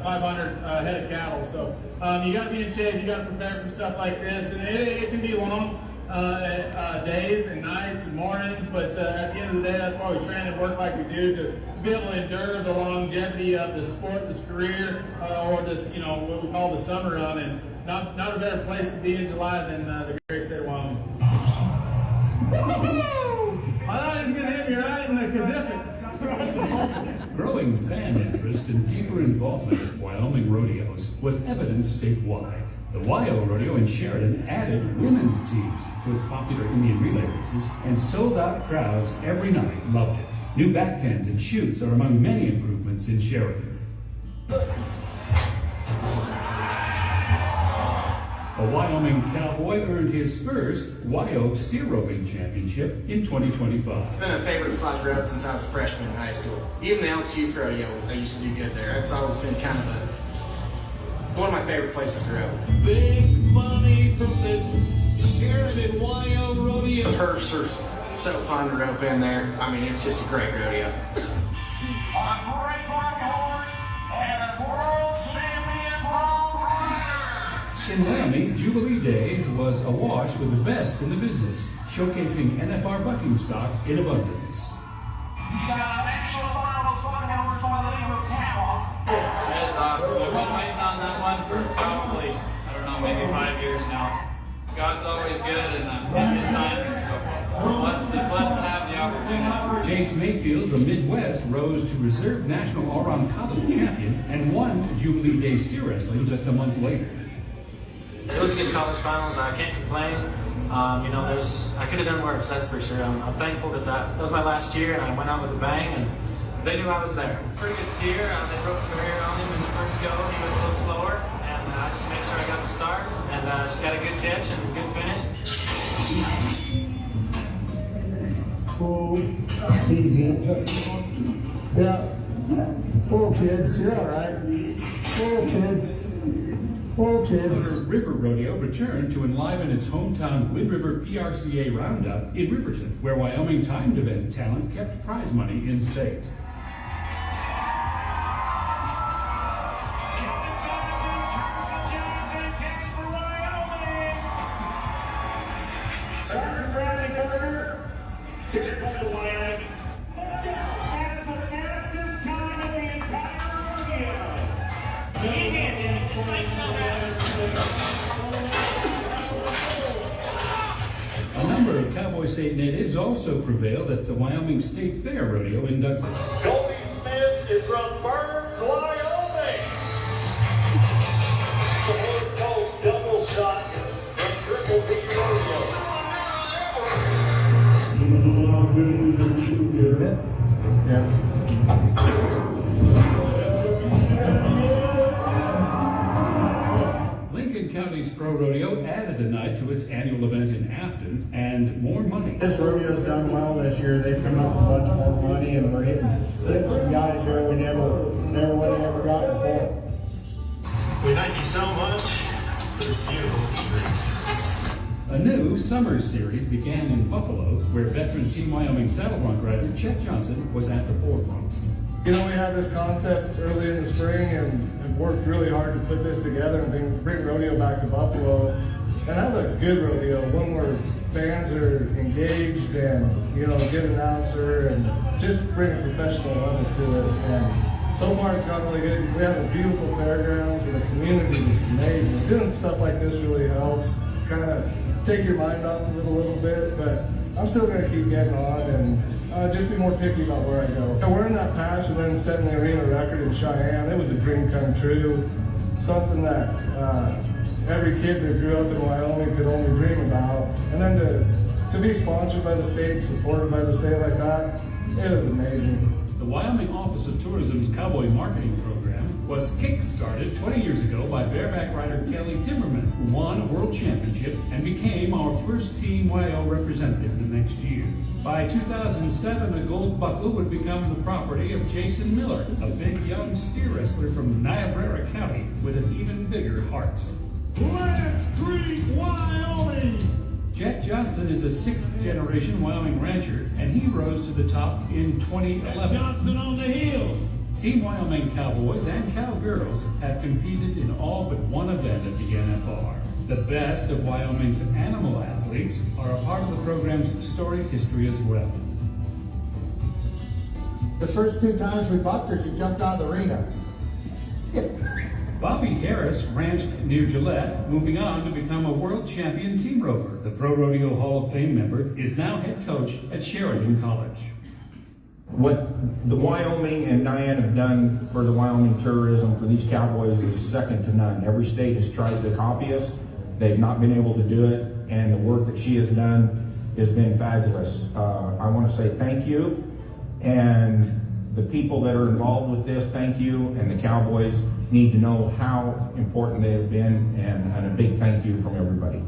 500 head of cattle. So you got to be in shape. You got to prepare for stuff like this, and it can be long days and nights and mornings. But at the end of the day, that's why we train and work like we do to be able to endure the longevity of the sport, this career, or this, what we call the summer run. And not a better place to be in July than the great state of Wyoming. I thought he was going to hit me right in the Pacific. Growing fan interest and deeper involvement at Wyoming rodeos was evident statewide. The Wyo Rodeo in Sheridan added women's teams to its popular Indian relay races, and sold-out crowds every night loved it. New backpens and chutes are among many improvements in Sheridan. A Wyoming cowboy earned his first Wyo steer roping championship in 2025. It's been a favorite spot to rope since I was a freshman in high school. Even the Elks Youth Rodeo, I used to do good there. It's always been kind of one of my favorite places to rope. Big money from this Sheridan Wyo Rodeo. Turfs are so fun to rope in there. I mean, it's just a great rodeo. On great black horse and a world champion ball rider. In Wyoming, Jubilee Day was awash with the best in the business, showcasing NFR bucking stock in abundance. He's got an excellent final swung over for the name of Power. That is awesome. We've been waiting on that one for probably, maybe 5 years now. God's always good and in His time, so blessed to have the opportunity. Jace Mayfield from Midwest rose to reserve national all-around college champion and won Jubilee Day steer wrestling just a month later. It was a good college finals. I can't complain. I could have done worse, that's for sure. I'm thankful that was my last year, and I went out with a bang, and they knew I was there. Pretty good steer. They broke the barrier on him in the first go. He was a little slower, and I just made sure I got the start, and just got a good catch and a good finish. Cool, easy. Yeah. Cool, kids. You're all right. Cool, kids. Cool, kids. The River Rodeo returned to enliven its hometown Wind River PRCA Roundup in Riverton, where Wyoming timed event talent kept prize money in state. A number of Cowboy State natives also prevailed at the Wyoming State Fair Rodeo in Douglas. Colby Smith is from Burns, Wyoming. The North Coast double shot from Triple T Rodeo. Yeah. Lincoln County's Pro Rodeo added a night to its annual event in Afton and more money. This rodeo's done well this year. They've come up with a bunch more money, and we're hitting some guys here we never would have ever got before. We thank you so much for this beautiful experience. A new summer series began in Buffalo, where veteran Team Wyoming saddle bronc rider Chet Johnson was at the forefront. We had this concept early in the spring and worked really hard to put this together and bring rodeo back to Buffalo. And have a good rodeo, one where fans are engaged and, good announcer and just bring a professional level to it. And so far it's gone really good. We have a beautiful fairgrounds and a community that's amazing. Doing stuff like this really helps kind of take your mind off of it a little bit, but I'm still going to keep getting on and just be more picky about where I go. Wearing that patch and then setting the arena record in Cheyenne, it was a dream come true. Something that every kid that grew up in Wyoming could only dream about. And then to be sponsored by the state, supported by the state like that, it was amazing. The Wyoming Office of Tourism's Cowboy Marketing Program was kick-started 20 years ago by bareback rider Kelly Timmerman, who won a world championship and became our first Team Wyo representative the next year. By 2007, a gold buckle would become the property of Jason Miller, a big young steer wrestler from Niobrara County with an even bigger heart. Let's greet Wyoming! Chet Johnson is a sixth-generation Wyoming rancher, and he rose to the top in 2011. Johnson on the hill. Team Wyoming Cowboys and Cowgirls have competed in all but one event at the NFR. The best of Wyoming's animal athletes are a part of the program's storied history as well. The first 2 times we bucked her, she jumped out of the arena. Bobby Harris ranched near Gillette, moving on to become a world champion team roper. The Pro Rodeo Hall of Fame member is now head coach at Sheridan College. What the Wyoming and Diane have done for the Wyoming tourism for these cowboys is second to none. Every state has tried to copy us. They've not been able to do it, and the work that she has done has been fabulous. I want to say thank you, and the people that are involved with this, thank you, and the cowboys need to know how important they have been, and a big thank you from everybody.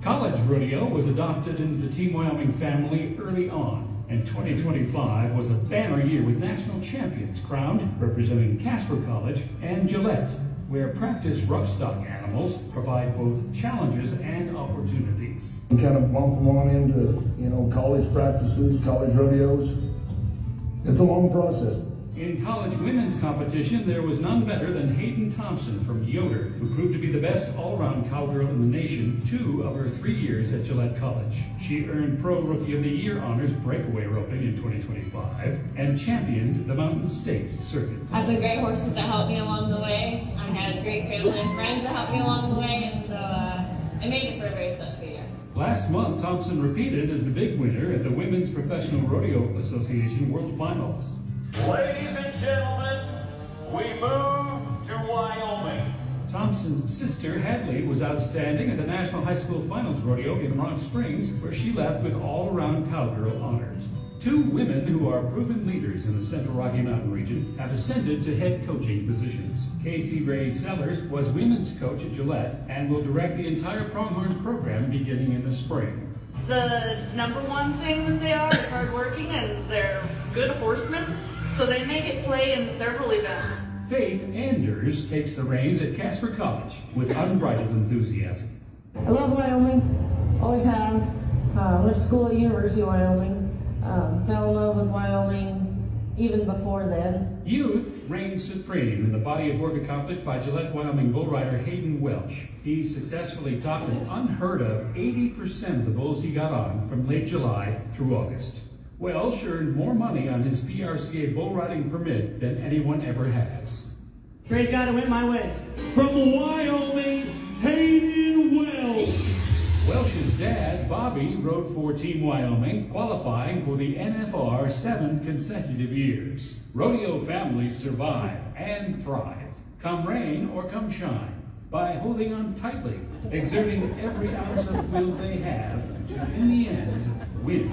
College rodeo was adopted into the Team Wyoming family early on, and 2025 was a banner year with national champions crowned representing Casper College and Gillette, where practice rough stock animals provide both challenges and opportunities. We kind of bump them on into, college practices, college rodeos. It's a long process. In college women's competition, there was none better than Hayden Thompson from Yoder, who proved to be the best all-around cowgirl in the nation 2 of her 3 years at Gillette College. She earned Pro Rookie of the Year honors breakaway roping in 2025 and championed the Mountain State Circuit. I had some great horses that helped me along the way. I had great family and friends that helped me along the way, and so I made it for a very special year. Last month, Thompson repeated as the big winner at the Women's Professional Rodeo Association World Finals. Ladies and gentlemen, we move to Wyoming. Thompson's sister, Hadley, was outstanding at the National High School Finals Rodeo in Rock Springs, where she left with all-around cowgirl honors. 2 women who are proven leaders in the Central Rocky Mountain region have ascended to head coaching positions. Casey Ray Sellers was women's coach at Gillette and will direct the entire Pronghorns program beginning in the spring. The number one thing that they are is hardworking, and they're good horsemen, so they make it play in several events. Faith Anders takes the reins at Casper College with unbridled enthusiasm. I love Wyoming, always have. Went to school at University of Wyoming. Fell in love with Wyoming even before then. Youth reigns supreme in the body of work accomplished by Gillette, Wyoming bull rider Hayden Welch. He successfully topped an unheard of 80% of the bulls he got on from late July through August. Welch earned more money on his PRCA bull riding permit than anyone ever has. Praise God, it went my way. From Wyoming, Hayden Welch. Welch's dad, Bobby, rode for Team Wyoming, qualifying for the NFR 7 consecutive years. Rodeo families survive and thrive, come rain or come shine, by holding on tightly, exerting every ounce of will they have to, in the end, win.